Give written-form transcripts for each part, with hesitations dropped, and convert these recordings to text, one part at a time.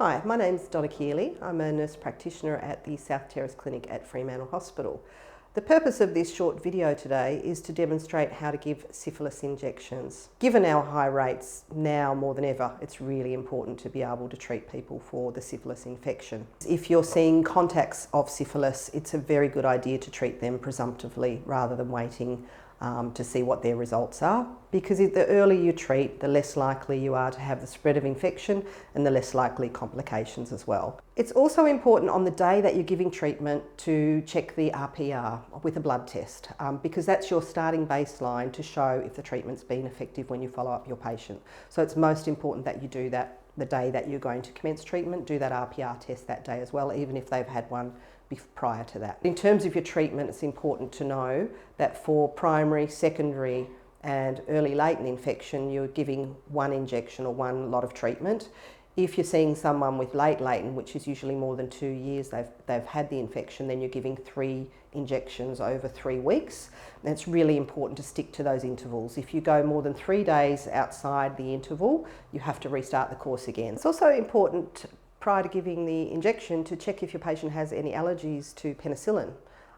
Hi, my name's Donna Keeley. I'm a nurse practitioner at the South Terrace Clinic at Fremantle Hospital. The purpose of this short video today is to demonstrate how to give syphilis injections. Given our high rates now more than ever, it's really important to be able to treat people for the syphilis infection. If you're seeing contacts of syphilis, it's a very good idea to treat them presumptively rather than waiting to see what their results are, because the earlier you treat, the less likely you are to have the spread of infection and the less likely complications as well. It's also important on the day that you're giving treatment to check the RPR with a blood test, because that's your starting baseline to show if the treatment's been effective when you follow up your patient. So it's most important that you do that the day that you're going to commence treatment. Do that RPR test that day as well, even if they've had one prior to that. In terms of your treatment, it's important to know that for primary, secondary and early latent infection, you're giving one injection or one lot of treatment. If you're seeing someone with late latent, which is usually more than 2 years they've had the infection, then you're giving 3 injections over 3 weeks. And it's really important to stick to those intervals. If you go more than 3 days outside the interval, you have to restart the course again. It's also important prior to giving the injection to check if your patient has any allergies to penicillin.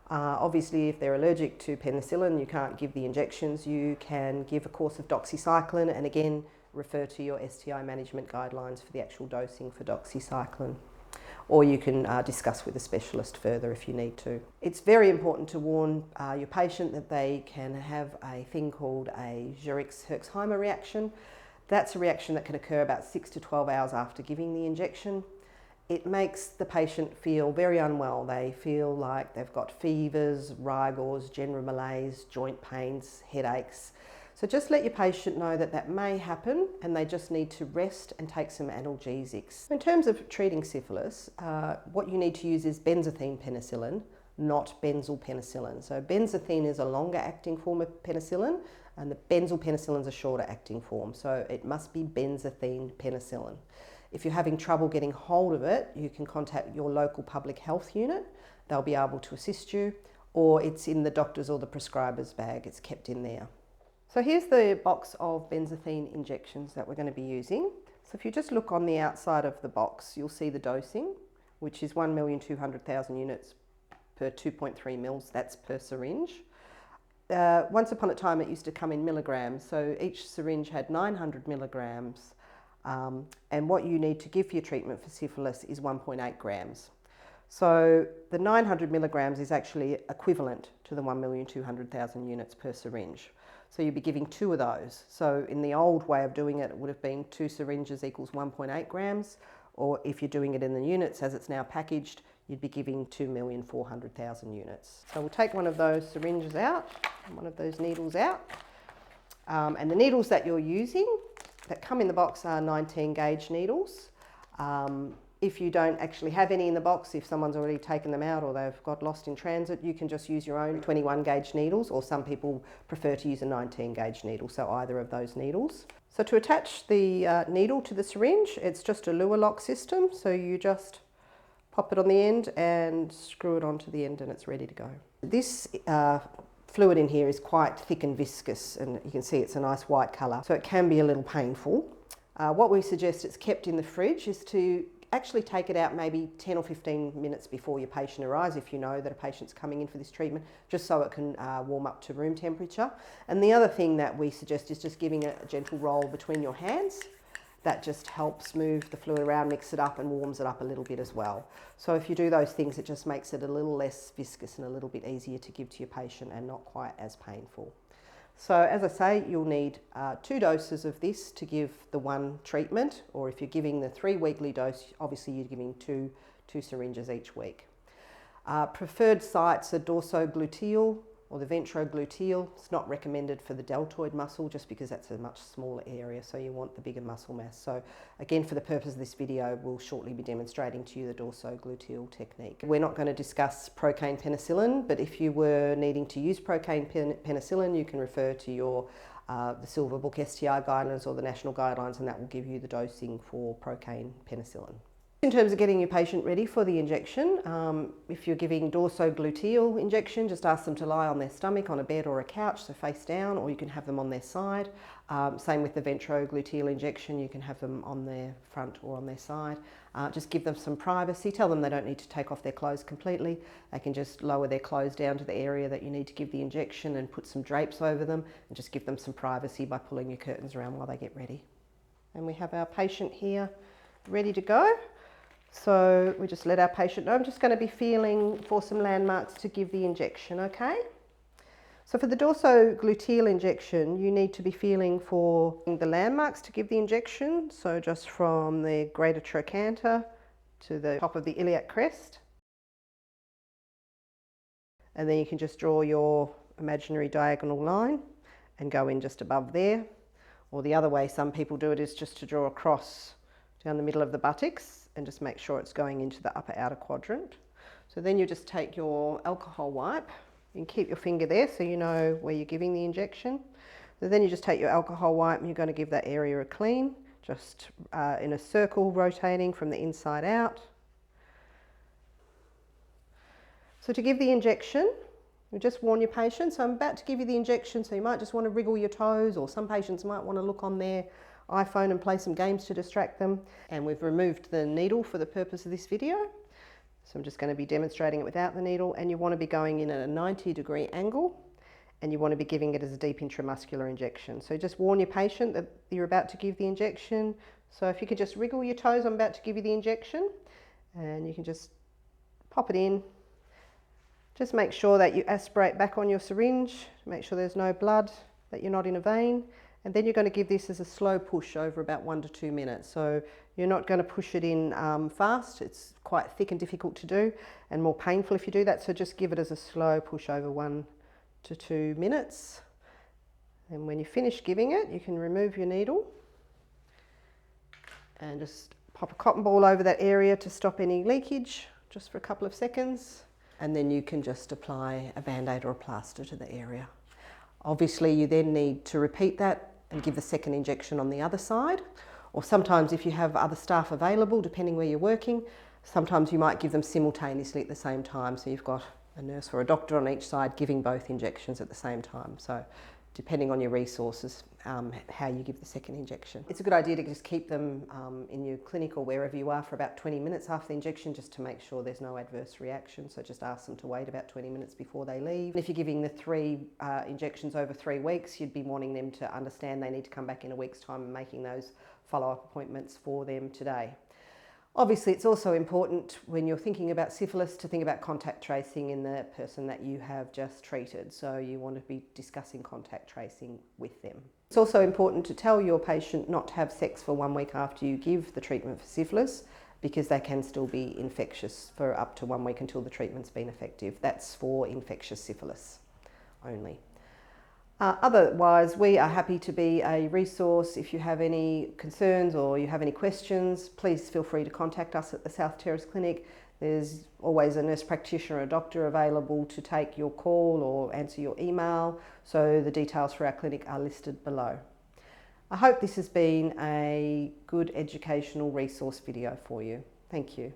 Obviously, if they're allergic to penicillin, you can't give the injections. You can give a course of doxycycline, and again, refer to your STI management guidelines for the actual dosing for doxycycline. Or you can discuss with a specialist further if you need to. It's very important to warn your patient that they can have a thing called a Jurix-Herxheimer reaction. That's a reaction that can occur about 6 to 12 hours after giving the injection. It makes the patient feel very unwell. They feel like they've got fevers, rigors, general malaise, joint pains, headaches. So just let your patient know that that may happen and they just need to rest and take some analgesics. In terms of treating syphilis, what you need to use is benzathine penicillin, not benzyl penicillin. So benzathine is a longer acting form of penicillin and the benzyl penicillin is a shorter acting form. So it must be benzathine penicillin. If you're having trouble getting hold of it, you can contact your local public health unit. They'll be able to assist you, or it's in the doctor's or the prescriber's bag. It's kept in there. So here's the box of benzathine injections that we're going to be using. So if you just look on the outside of the box, you'll see the dosing, which is 1,200,000 units per 2.3 mils, that's per syringe. Once upon a time it used to come in milligrams, so each syringe had 900 milligrams, and what you need to give for your treatment for syphilis is 1.8 grams. So the 900 milligrams is actually equivalent to the 1,200,000 units per syringe. So you'd be giving 2 of those. So in the old way of doing it, it would have been 2 syringes equals 1.8 grams, or if you're doing it in the units as it's now packaged, you'd be giving 2,400,000 units. So we'll take one of those syringes out, one of those needles out, and the needles that you're using that come in the box are 19 gauge needles. If you don't actually have any in the box, if someone's already taken them out or they've got lost in transit, you can just use your own 21 gauge needles, or some people prefer to use a 19 gauge needle, so either of those needles. So to attach the needle to the syringe, it's just a Luer lock system, so you just pop it on the end and screw it onto the end and it's ready to go. This fluid in here is quite thick and viscous, and you can see it's a nice white colour, so it can be a little painful. What we suggest it's kept in the fridge is to actually take it out maybe 10 or 15 minutes before your patient arrives, if you know that a patient's coming in for this treatment, just so it can warm up to room temperature. And the other thing that we suggest is just giving it a gentle roll between your hands. That just helps move the fluid around, mix it up and warms it up a little bit as well. So if you do those things, it just makes it a little less viscous and a little bit easier to give to your patient and not quite as painful. So as I say, you'll need 2 doses of this to give the one treatment, or if you're giving the 3 weekly dose, obviously you're giving two syringes each week. Preferred sites are dorsogluteal or the ventrogluteal. It's not recommended for the deltoid muscle just because that's a much smaller area, so you want the bigger muscle mass. So again, for the purpose of this video, we'll shortly be demonstrating to you the dorsogluteal technique. We're not going to discuss procaine penicillin, but if you were needing to use procaine penicillin, you can refer to your the Silver Book STI guidelines or the national guidelines, and that will give you the dosing for procaine penicillin. In terms of getting your patient ready for the injection, if you're giving dorsogluteal injection, just ask them to lie on their stomach on a bed or a couch, so face down, or you can have them on their side. Same with the ventrogluteal injection, you can have them on their front or on their side. Just give them some privacy. Tell them they don't need to take off their clothes completely. They can just lower their clothes down to the area that you need to give the injection and put some drapes over them, and just give them some privacy by pulling your curtains around while they get ready. And we have our patient here ready to go. So we just let our patient know, I'm just going to be feeling for some landmarks to give the injection, okay? So for the dorsogluteal injection, you need to be feeling for the landmarks to give the injection. So just from the greater trochanter to the top of the iliac crest. And then you can just draw your imaginary diagonal line and go in just above there. Or the other way some people do it is just to draw a cross down the middle of the buttocks and just make sure it's going into the upper outer quadrant. So then you just take your alcohol wipe. You can keep your finger there so you know where you're giving the injection. So then you just take your alcohol wipe and you're going to give that area a clean, just in a circle rotating from the inside out. So to give the injection, you just warn your patient. So I'm about to give you the injection, so you might just want to wriggle your toes, or some patients might want to look on their iPhone and play some games to distract them. And we've removed the needle for the purpose of this video. So I'm just going to be demonstrating it without the needle, and you want to be going in at a 90-degree angle, and you want to be giving it as a deep intramuscular injection. So just warn your patient that you're about to give the injection. So if you could just wriggle your toes, I'm about to give you the injection, and you can just pop it in. Just make sure that you aspirate back on your syringe, make sure there's no blood, that you're not in a vein. And then you're going to give this as a slow push over about 1 to 2 minutes. So you're not going to push it in fast. It's quite thick and difficult to do, and more painful if you do that. So just give it as a slow push over 1 to 2 minutes. And when you finish giving it, you can remove your needle and just pop a cotton ball over that area to stop any leakage, just for a couple of seconds. And then you can just apply a Band-Aid or a plaster to the area. Obviously you then need to repeat that and give the second injection on the other side. Or sometimes if you have other staff available, depending where you're working, sometimes you might give them simultaneously at the same time. So you've got a nurse or a doctor on each side giving both injections at the same time. So depending on your resources, how you give the second injection. It's a good idea to just keep them in your clinic or wherever you are for about 20 minutes after the injection, just to make sure there's no adverse reaction. So just ask them to wait about 20 minutes before they leave. And if you're giving the 3 injections over 3 weeks, you'd be wanting them to understand they need to come back in a week's time and making those follow-up appointments for them today. Obviously, it's also important when you're thinking about syphilis to think about contact tracing in the person that you have just treated. So you want to be discussing contact tracing with them. It's also important to tell your patient not to have sex for 1 week after you give the treatment for syphilis, because they can still be infectious for up to 1 week until the treatment's been effective. That's for infectious syphilis only. Otherwise, we are happy to be a resource. If you have any concerns or you have any questions, please feel free to contact us at the South Terrace Clinic. There's always a nurse practitioner or a doctor available to take your call or answer your email. So the details for our clinic are listed below. I hope this has been a good educational resource video for you. Thank you.